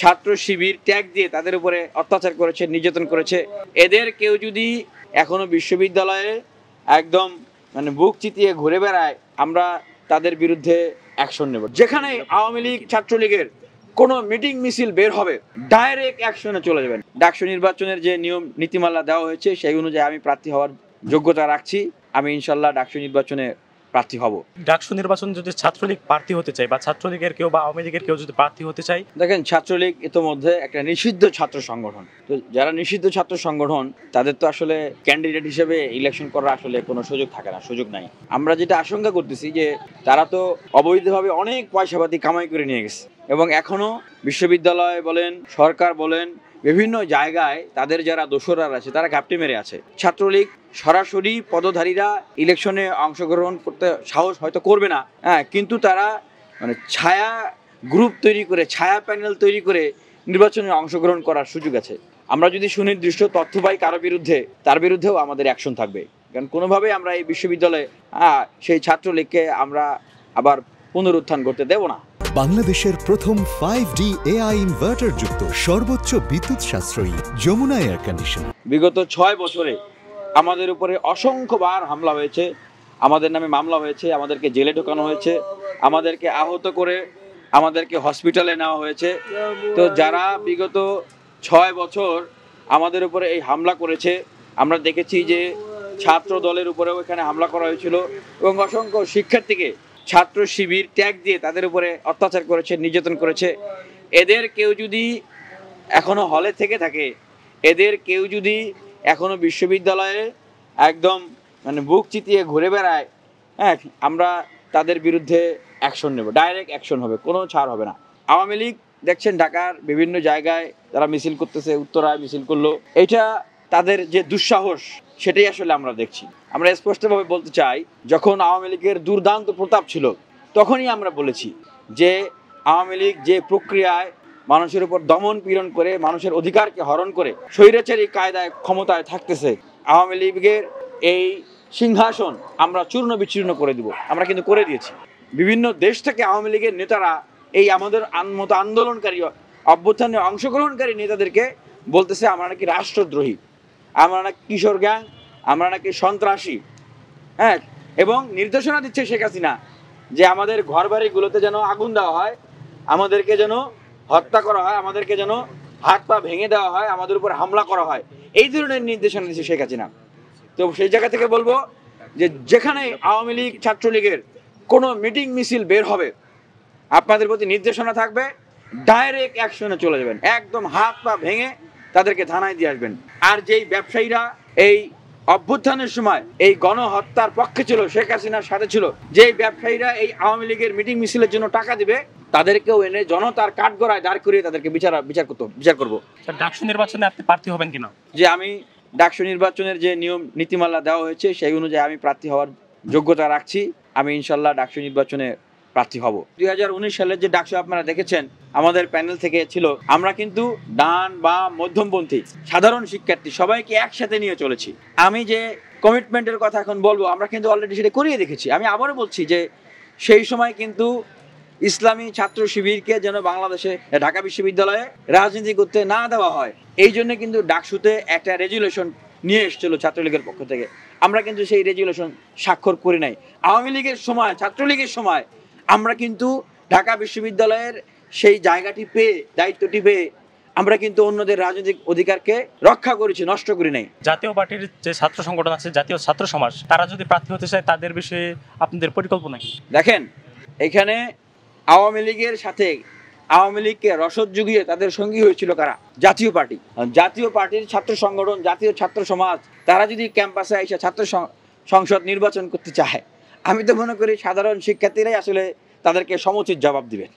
ছাত্র শিবির ট্যাগ দিয়ে তাদের উপরে অত্যাচার করেছে, নির্যাতন করেছে। এদের কেউ যদি এখনো বিশ্ববিদ্যালয়ে একদম বুক চিতিয়ে ঘুরে বেড়ায়, আমরা তাদের বিরুদ্ধে অ্যাকশন নেব। যেখানে আওয়ামী লীগ ছাত্রলীগের কোনো মিটিং মিছিল বের হবে, ডাইরেক্ট অ্যাকশনে চলে যাবেন। ডাকসু নির্বাচনের যে নিয়ম নীতিমালা দেওয়া হয়েছে সেই অনুযায়ী আমি প্রার্থী হওয়ার যোগ্যতা রাখছি। আমি ইনশাল্লাহ ডাকসু নির্বাচনে প্রার্থী হব। ডাকসু নির্বাচন যদি ছাত্রলীগ প্রার্থী হতে চায় বা ছাত্রলীগের কেউ বা আওয়ামী লীগের কেউ যদি প্রার্থী হতে চায়, দেখেন ছাত্রলীগ ইতোমধ্যে একটা নিষিদ্ধ ছাত্র সংগঠন। তো যারা নিষিদ্ধ ছাত্র সংগঠন তাদের তো আসলে ক্যান্ডিডেট হিসেবে ইলেকশন করার আসলে কোনো সুযোগ থাকে না, সুযোগ নাই। আমরা যেটা আশঙ্কা করতেছি যে তারা তো অবৈধভাবে অনেক পয়সাপাতি কামাই করে নিয়ে গেছে এবং এখনো বিশ্ববিদ্যালয় বলেন, সরকার বলেন, বিভিন্ন জায়গায় তাদের যারা দোসররা আছে তারা ঘাপটি মেরে আছে। ছাত্রলীগ সরাসরি পদধারীরা ইলেকশনে অংশগ্রহণ করতে সাহস হয়তো করবে না, কিন্তু তারা ছায়া গ্রুপ তৈরি করে, ছায়া প্যানেল তৈরি করে নির্বাচনে অংশগ্রহণ করার সুযোগ আছে। আমরা যদি সুনির্দিষ্ট তথ্য পাই কারো বিরুদ্ধে, তার বিরুদ্ধেও আমাদের অ্যাকশন থাকবে। কারণ কোনোভাবেই আমরা এই বিশ্ববিদ্যালয়ে সেই ছাত্রলীগকে আমরা আবার পুনরুত্থান করতে দেব না। বাংলাদেশের প্রথম 5D AI ইনভার্টার যুক্ত সর্বোচ্চ বিদ্যুৎ সাশ্রয়ী যমুনা এয়ার কন্ডিশনার। বিগত 6 বছরে আমাদের উপরে অসংখ্যবার হামলা হয়েছে, আমাদের নামে মামলা হয়েছে, আমাদেরকে জেলে ঢোকানো হয়েছে, আমাদেরকে আহত করে আমাদেরকে হসপিটালে নেওয়া হয়েছে। তো যারা বিগত 6 বছর আমাদের উপরে এই হামলা করেছে, আমরা দেখেছি যে ছাত্র দলের উপরেও এখানে হামলা করা হয়েছিল এবং অসংখ্য শিক্ষার্থীকে ছাত্র শিবির ট্যাগ দিয়ে তাদের উপরে অত্যাচার করেছে, নির্যাতন করেছে। এদের কেউ যদি এখনো হলে থেকে থাকে, এদের কেউ যদি এখনো বিশ্ববিদ্যালয়ে একদম বুক চিতিয়ে ঘুরে বেড়ায়, আমরা তাদের বিরুদ্ধে অ্যাকশন নেব, ডাইরেক্ট অ্যাকশন হবে, কোনো ছাড় হবে না। আওয়ামী লীগ দেখছেন ঢাকার বিভিন্ন জায়গায় তারা মিছিল করতেছে, উত্তরায় মিছিল করলো, এটা তাদের যে দুঃসাহস সেটাই আসলে আমরা দেখছি। আমরা স্পষ্টভাবে বলতে চাই, যখন আওয়ামী লীগের দুর্দান্ত প্রতাপ ছিল তখনই আমরা বলেছি যে আওয়ামী লীগ যে প্রক্রিয়ায় মানুষের উপর দমন পীড়ন করে, মানুষের অধিকারকে হরণ করে স্বৈরাচারী কায়দায় ক্ষমতায় থাকতেছে, আওয়ামী লীগের এই সিংহাসন আমরা চূর্ণ বিচূর্ণ করে দিব। আমরা কিন্তু করে দিয়েছি। বিভিন্ন দেশ থেকে আওয়ামী লীগের নেতারা এই আমাদের মতো আন্দোলনকারী, অভ্যুত্থানে অংশগ্রহণকারী নেতাদেরকে বলতেছে আমরা নাকি রাষ্ট্রদ্রোহী, আমরা নাকি কিশোর গ্যাং, আমরা নাকি সন্ত্রাসী, এবং নির্দেশনা দিচ্ছে শেখ হাসিনা যে আমাদের ঘর বাড়িগুলোতে যেন আগুন দেওয়া হয়, আমাদেরকে যেন হত্যা করা হয়, আমাদেরকে যেন হাত পা ভেঙে দেওয়া হয়, আমাদের উপর হামলা করা হয়। এই ধরনের নির্দেশনা দিচ্ছে শেখ হাসিনা। তো সেই জায়গা থেকে বলবো যে যেখানে আওয়ামী লীগ ছাত্রলীগের কোনো মিটিং মিছিল বের হবে, আপনাদের প্রতি নির্দেশনা থাকবে, ডাইরেক্ট অ্যাকশনে চলে যাবেন, একদম হাত পা ভেঙে তাদেরকে থানায় দিয়ে আসবেন। আর যেই ব্যবসায়ীরা এই অভ্যুত্থানের সময় এই গণহত্যার পক্ষে ছিল, শেখ হাসিনার সাথে ছিল, যেই ব্যবসায়ীরা এই আওয়ামী লীগের মিটিং মিছিলের জন্য টাকা দিবে, তাদেরকেও এনে জনতার কাঠগড়ায় দাঁড় করিয়ে তাদেরকে বিচার করব। ডাকসু নির্বাচনে আপনি প্রার্থী হবেন কিনা? যে আমি ডাকসু নির্বাচনের যে নিয়ম নীতিমালা দেওয়া হয়েছে সেই অনুযায়ী আমি প্রার্থী হওয়ার যোগ্যতা রাখছি। আমি ইনশাল্লাহ ডাকসু নির্বাচনে প্রার্থী হব। 2019 সালের যে ডাকসু আপনারা দেখেছেন, আমাদের প্যানেল থেকে ছিল, আমরা কিন্তু ডান বা মধ্যমপন্থী সাধারণ শিক্ষার্থী সবাইকে একসাথে নিয়ে চলেছি। আমি যে কমিটমেন্টের কথা এখন বলবো, আমরা কিন্তু অলরেডি সেটা করিয়ে দেখেছি। আমি আবারও বলছি যে সেই সময় কিন্তু ইসলামী ছাত্র শিবিরকে যেন বাংলাদেশে ঢাকা বিশ্ববিদ্যালয়ে রাজনীতি করতে না দেওয়া হয়, এই জন্য কিন্তু ডাকসুতে একটা রেজুলেশন নিয়ে এসেছিল ছাত্রলীগের পক্ষ থেকে। আমরা কিন্তু সেই রেজুলেশন স্বাক্ষর করি নাই। আওয়ামী লীগের সময়, ছাত্রলীগের সময় আমরা কিন্তু ঢাকা বিশ্ববিদ্যালয়ের সেই জায়গাটি পেয়ে, দায়িত্বটি পেয়ে আমরা কিন্তু অন্যদের রাজনৈতিক অধিকারকে রক্ষা করেছি, নষ্ট করি নাই। জাতীয় পার্টির যে ছাত্র সংগঠন আছে, জাতীয় ছাত্র সমাজ, তারা যদি প্রার্থী হতে চায়, তাদের বিষয়ে আপনাদের পরিকল্পনা কি? দেখেন, এখানে আওয়ামী লীগের সাথে আওয়ামী লীগকে রসদ জুগিয়ে তাদের সঙ্গী হয়েছিল কারা? জাতীয় পার্টি। জাতীয় পার্টির ছাত্র সংগঠন, জাতীয় ছাত্র সমাজ, তারা যদি ক্যাম্পাসে এসে ছাত্র সংসদ নির্বাচন করতে চায়, আমি তো মনে করি সাধারণ শিক্ষার্থীরাই আসলে তাদেরকে সমুচিত জবাব দিবেন।